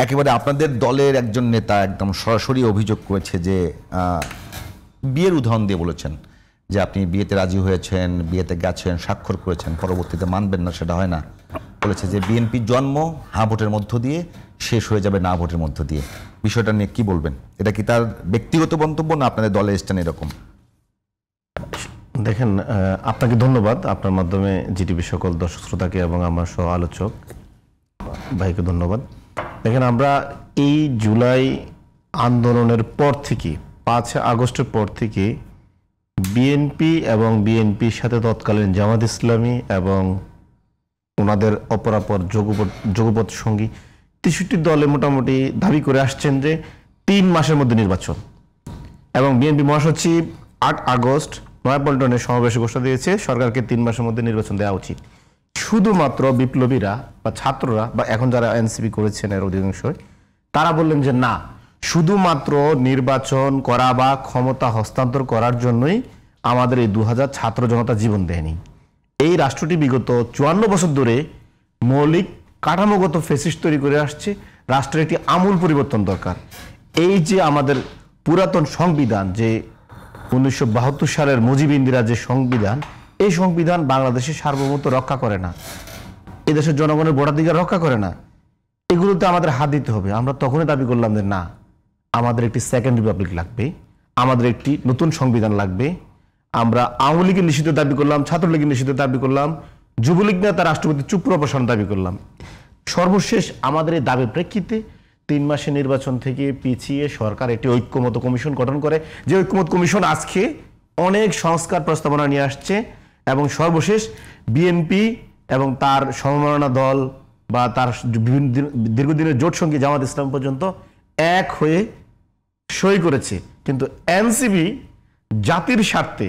একেবারে আপনাদের দলের একজন নেতা একদম সরাসরি অভিযোগ করেছে যে বিয়ের উদাহরণ দিয়ে বলেছেন যে আপনি বিয়েতে রাজি হয়েছেন, বিয়েতে গেছেন, স্বাক্ষর করেছেন, পরবর্তীতে মানবেন না, সেটা হয় না। বলেছে যে বিএনপির জন্ম হ্যাঁ ভোটের মধ্য দিয়ে, শেষ হয়ে যাবে না ভোটের মধ্য দিয়ে। বিষয়টা নিয়ে কি বলবেন? এটা কি তার ব্যক্তিগত মন্তব্য না আপনাদের দলে এসছেন এরকম? দেখেন, আপনাকে ধন্যবাদ। আপনার মাধ্যমে জিটিভি সকল দর্শক শ্রোতাকে এবং আমার সহ আলোচক ভাইকে ধন্যবাদ। দেখেন, আমরা এই জুলাই আন্দোলনের পর থেকে 5 আগস্টের পর থেকে বিএনপি এবং বিএনপির সাথে তৎকালীন জামাত ইসলামী এবং ওনাদের অপরাপর যোগপথ সঙ্গী 63 দলে মোটামুটি দাবি করে আসছেন যে 3 মাসের মধ্যে নির্বাচন, এবং বিএনপি মহাসচিব 8 আগস্ট নয়াপল্টনের সমাবেশে ঘোষণা দিয়েছে সরকারকে 3 মাসের মধ্যে নির্বাচন দেওয়া উচিত। শুধুমাত্র বিপ্লবীরা বা ছাত্ররা বা এখন যারা এনসিপি করেছেন এর অধিকাংশই তারা বললেন যে না, শুধুমাত্র নির্বাচন করা বা ক্ষমতা হস্তান্তর করার জন্যই আমাদের এই 2000 ছাত্র জনতা জীবন দেয়নি। এই রাষ্ট্রটি বিগত 54 বছর ধরে মৌলিক কাঠামোগত ফেসিস্ট তৈরি করে আসছে। রাষ্ট্রের একটি আমূল পরিবর্তন দরকার। এই যে আমাদের পুরাতন সংবিধান, যে 1972 সালের মুজিব ইন্দিরা যে সংবিধান, এই সংবিধান বাংলাদেশের সার্বভৌমত্ব রক্ষা করে না, এই দেশের জনগণের ভোটাধিকার রক্ষা করে না। এগুলোতে আমাদের হাত দিতে হবে। আমরা তখনই দাবি করলাম যে না, আমাদের একটি সেকেন্ড রিপাবলিক লাগবে, আমাদের একটি নতুন সংবিধান লাগবে। আমরা আওয়ামী লীগের নিষিদ্ধ দাবি করলাম, ছাত্রলীগের নিষিদ্ধ দাবি করলাম, যুবলীগ নেতা রাষ্ট্রপতি চুপ্পুর অপসারণ দাবি করলাম। সর্বশেষ আমাদের এই দাবির প্রেক্ষিতে 3 মাসের নির্বাচন থেকে পিছিয়ে সরকার একটি ঐক্যমত কমিশন গঠন করে, যে ঐক্যমত কমিশন আজকে অনেক সংস্কার প্রস্তাবনা নিয়ে আসছে, এবং সর্বশেষ বিএনপি এবং তার সমমনা দল বা তার দীর্ঘদিনের জোট সঙ্গী জামাত ইসলাম পর্যন্ত এক হয়ে সই করেছে। কিন্তু এনসিপি জাতির স্বার্থে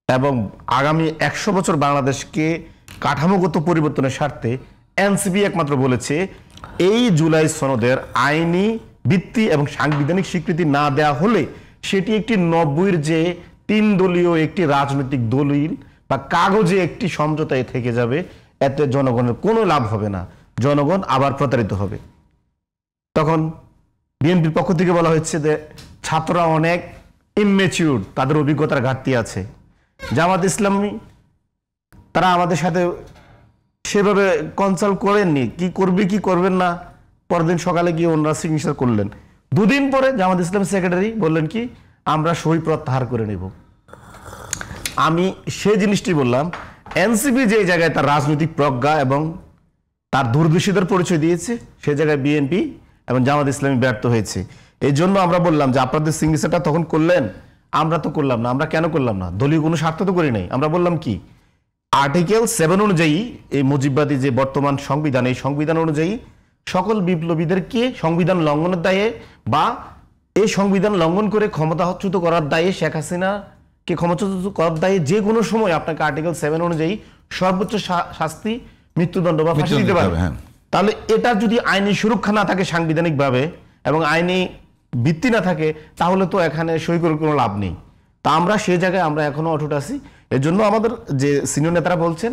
এবং আগামী 100 বছর বাংলাদেশকে কাঠামোগত পরিবর্তনের স্বার্থে এনসিপি একমাত্র বলেছে এই জুলাই সনদের আইনি ভিত্তি এবং সাংবিধানিক স্বীকৃতি না দেওয়া হলে সেটি একটি 90-এর যে 3 দলীয় একটি রাজনৈতিক দলিল বা কাগজে একটি সমঝোতায় থেকে যাবে। এতে জনগণের কোনো লাভ হবে না, জনগণ আবার প্রতারিত হবে। তখন বিএনপির পক্ষ থেকে বলা হচ্ছে যে ছাত্ররা অনেক ইমম্যাচিউর, তাদের অভিজ্ঞতার ঘাটতি আছে। জামাত ইসলামী তারা আমাদের সাথে সেভাবে কনসাল্ট করেননি, কি করবে কি করবেন না। পরদিন সকালে গিয়ে ওনারা সিগনেচার করলেন। 2 দিন পরে জামাত ইসলাম সেক্রেটারি বললেন কি, আমরা সই প্রত্যাহার করে নেব। আমি সেই জিনিসটি বললাম, এনসিপি যে জায়গায় তার রাজনৈতিক প্রজ্ঞা এবং তার দূরদর্শিতার পরিচয় দিয়েছে, সে জায়গায় বিএনপি এবং জামাত ইসলামী ব্যর্থ হয়েছে। এই জন্য আমরা বললাম যে আপনাদের সিগনেচারটা তখন করলেন, আমরা তো করলাম না। আমরা কেন করলাম না? দলীয় কোনো স্বার্থ তো করি নাই। আমরা বললাম কি, আর্টিকেল 7 অনুযায়ী এই মুজিববাদী যে বর্তমান সংবিধান, এই সংবিধান অনুযায়ী সকল বিপ্লবীদেরকে সংবিধান লঙ্ঘনের দায়ে বা এই সংবিধান লঙ্ঘন করে ক্ষমতাচ্যুত করার দায়ে, শেখ হাসিনাকে ক্ষমতাচ্যুত করার দায়ে যে কোনো সময় আপনাকে আর্টিকেল 7 অনুযায়ী সর্বোচ্চ শাস্তি মৃত্যুদণ্ড বা ফাঁসি দিতে পারবে। তাহলে এটা যদি আইনি সুরক্ষা না থাকে সাংবিধানিকভাবে এবং আইনি ভিত্তি না থাকে, তাহলে তো এখানে সই করে কোনো লাভ নেই। তা আমরা সেই জায়গায় আমরা এখনো অটুট আছি। এর জন্য আমাদের যে সিনিয়র নেতারা বলছেন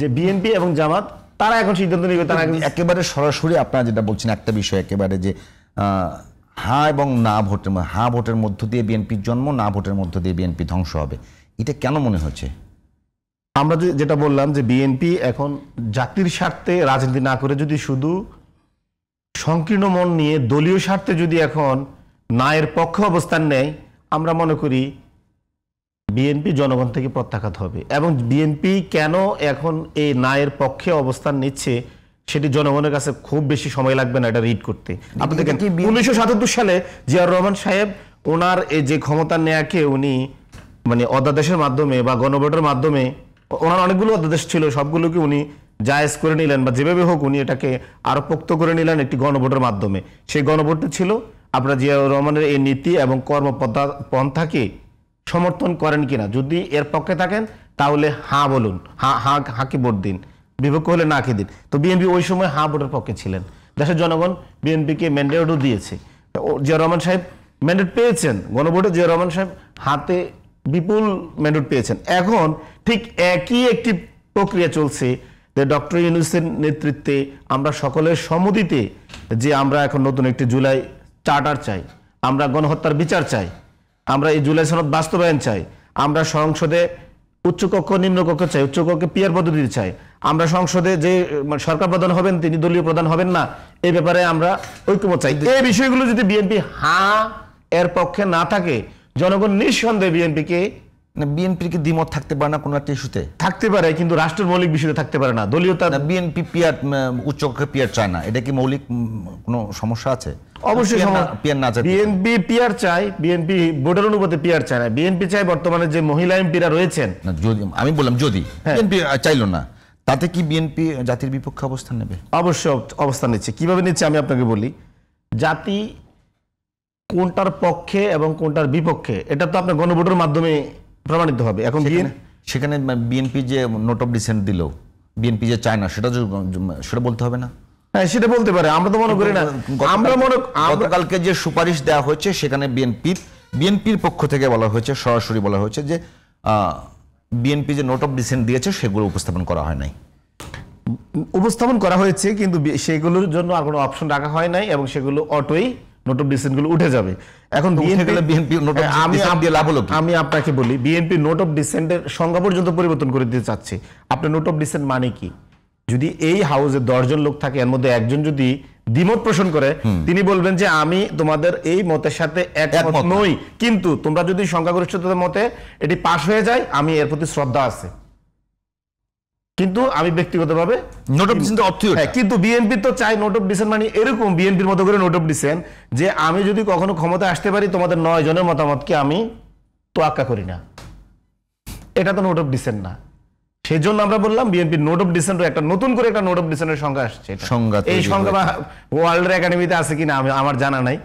যে বিএনপি এবং জামাত তারা এখন সিদ্ধান্ত নেবে। তারা একেবারে সরাসরি আপনারা যেটা বলছেন একটা বিষয়, একেবারে যে হ্যাঁ এবং না ভোটের, হ্যাঁ ভোটের মধ্য দিয়ে বিএনপির জন্ম, না ভোটের মধ্য দিয়ে বিএনপি ধ্বংস হবে, এটা কেন মনে হচ্ছে? আমরা যেটা বললাম যে বিএনপি এখন জাতির স্বার্থে রাজনীতি না করে যদি শুধু সংকীর্ণ মন নিয়ে দলীয় স্বার্থে যদি এখন ন্যায়ের পক্ষে অবস্থান নেয়, আমরা মনে করি বিএনপি জনগণ থেকে প্রত্যাখ্যাত হবে। এবং বিএনপি কেন এখন এই ন্যায়ের পক্ষে অবস্থান নিচ্ছে সেটি জনগণের কাছে খুব বেশি সময় লাগবে না এটা রিড করতে। আপনি দেখেন 1977 সালে জিয়াউর রহমান সাহেব ওনার এই যে ক্ষমতা নেয়াকে উনি মানে অধ্যাদেশের মাধ্যমে বা গণভোটের মাধ্যমে, ওনার অনেকগুলো অধ্যাদেশ ছিল, সবগুলোকে উনি জায়েজ করে নিলেন বা যেভাবে হোক উনি এটাকে আরো পোক্ত করে নিলেন একটি গণভোটের মাধ্যমে। সেই গণভোটটি ছিল আপনারা জিয়াউর রহমানের এই নীতি এবং কর্মপন্থাকে সমর্থন করেন কিনা। যদি এর পক্ষে থাকেন তাহলে হাঁ বলুন, হাঁকে ভোট দিন, বিপক্ষ হলে না খেয়ে দিন। তো বিএনপি ওই সময় হাঁ ভোটের পক্ষে ছিলেন। দেশের জনগণ বিএনপিকে ম্যান্ডেটও দিয়েছে। জিয়াউর রহমান সাহেব ম্যান্ডেট পেয়েছেন গণভোটে, জিয়াউর রহমান সাহেব হাতে বিপুল ম্যান্ডেট পেয়েছেন। এখন ঠিক একই একটি প্রক্রিয়া চলছে যে ডক্টর ইউনূসের নেতৃত্বে আমরা সকলের সম্মতিতে যে আমরা এখন নতুন একটি জুলাই চার্টার চাই, আমরা গণহত্যার বিচার চাই, আমরা এই জুলাই সনদ বাস্তবায়ন চাই, আমরা সংসদে উচ্চকক্ষ নিম্নকক্ষ চাই, উচ্চকক্ষে পিয়ার পদ্ধতি চাই, আমরা সংসদে যে সরকার প্রধান হবেন তিনি দলীয় প্রধান হবেন না, এই ব্যাপারে আমরা ঐক্যমত চাই। এই বিষয়গুলো যদি বিএনপি হ্যাঁ এর পক্ষে না থাকে, জনগণ নিঃসন্দেহে বিএনপিকে বিএনপির কি দ্বিমত থাকতে পারে না কোনো একটা ইস্যুতে? থাকতে পারে, কিন্তু রাষ্ট্রের মৌলিক বিষয়ে থাকতে পারে না। দলীয়তা বিএনপি পিয়ার উচ্চকক্ষে পিয়ার চায় না, এটা কি মৌলিক কোনো সমস্যা আছে? অবশ্যই পিয়ার না চায়। বিএনপি পিয়ার চায়, বিএনপি ভোটের অনুপাতে পিয়ার চায় না। বিএনপি চায় বর্তমানে যে মহিলা এমপিরা রয়েছেন, যদি আমি বললাম যদি বিএনপি চাইলো না, তাতে কি বিএনপি জাতির বিপক্ষে অবস্থান নেবে? অবশ্যই অবস্থান নিচ্ছে। কিভাবে নিচ্ছে আমি আপনাকে বলি। জাতি কোনটার পক্ষে এবং কোনটার বিপক্ষে এটা তো আপনার গণভোটের মাধ্যমে প্রমাণিত হবে। এখন সেখানে বিএনপি যে নোট অফ ডিসেন্ট দিল, বিএনপি যে চায় না, সেটা বলতে হবে না? হ্যাঁ, সেটা বলতে পারে। আমরা তো মনে করি না। গতকালকে যে সুপারিশ দেওয়া হয়েছে সেখানে বিএনপির পক্ষ থেকে বলা হয়েছে, সরাসরি বলা হয়েছে যে বিএনপি যে নোট অফ ডিসেন্ট দিয়েছে সেগুলো উপস্থাপন করা হয় নাই। উপস্থাপন করা হয়েছে, কিন্তু সেগুলোর জন্য আর কোনো অপশন রাখা হয় নাই এবং সেগুলো অটোই নোট অফ ডিসেন্ট গুলো উঠে যাবে। এখন আমি আপনাকে বলি, বিএনপি নোট অফ ডিসেন্টের সংজ্ঞা পর্যন্ত পরিবর্তন করে দিতে চাচ্ছে। আপনি নোট অফ ডিসেন্ট মানে কি? যদি এই হাউসে 10 জন লোক থাকে, এর মধ্যে একজন যদি দ্বিমত পোষণ করে, তিনি বলবেন যে আমি তোমাদের এই মতের সাথে একমত নই, কিন্তু তোমরা যদি সংখ্যাগরিষ্ঠতার মতে এটি পাশ হয়ে যায়, আমি এর প্রতি শ্রদ্ধা আছে, কিন্তু আমি ব্যক্তিগতভাবে নোট অফ ডিসেন্ট অর্থ। কিন্তু বিএনপি তো চাই নোট অফ ডিসেন্ট মানে এরকম বিএনপির মতো করে নোট অফ ডিসেন্ট যে আমি যদি কখনো ক্ষমতায় আসতে পারি, তোমাদের 9 জনের মতামতকে আমি তোয়াক্কা করি না। এটা তো নোট অফ ডিসেন্ট না। সেই জন্য আমরা বললাম বিএনপি নোট অফ ডিসেন্ট একটা নতুন করে একটা নোট অফ ডিসেন্টের সংজ্ঞা আসছে। এই সংজ্ঞা ওয়ার্ল্ড একাডেমিতে আছে কিনা আমার জানা নাই।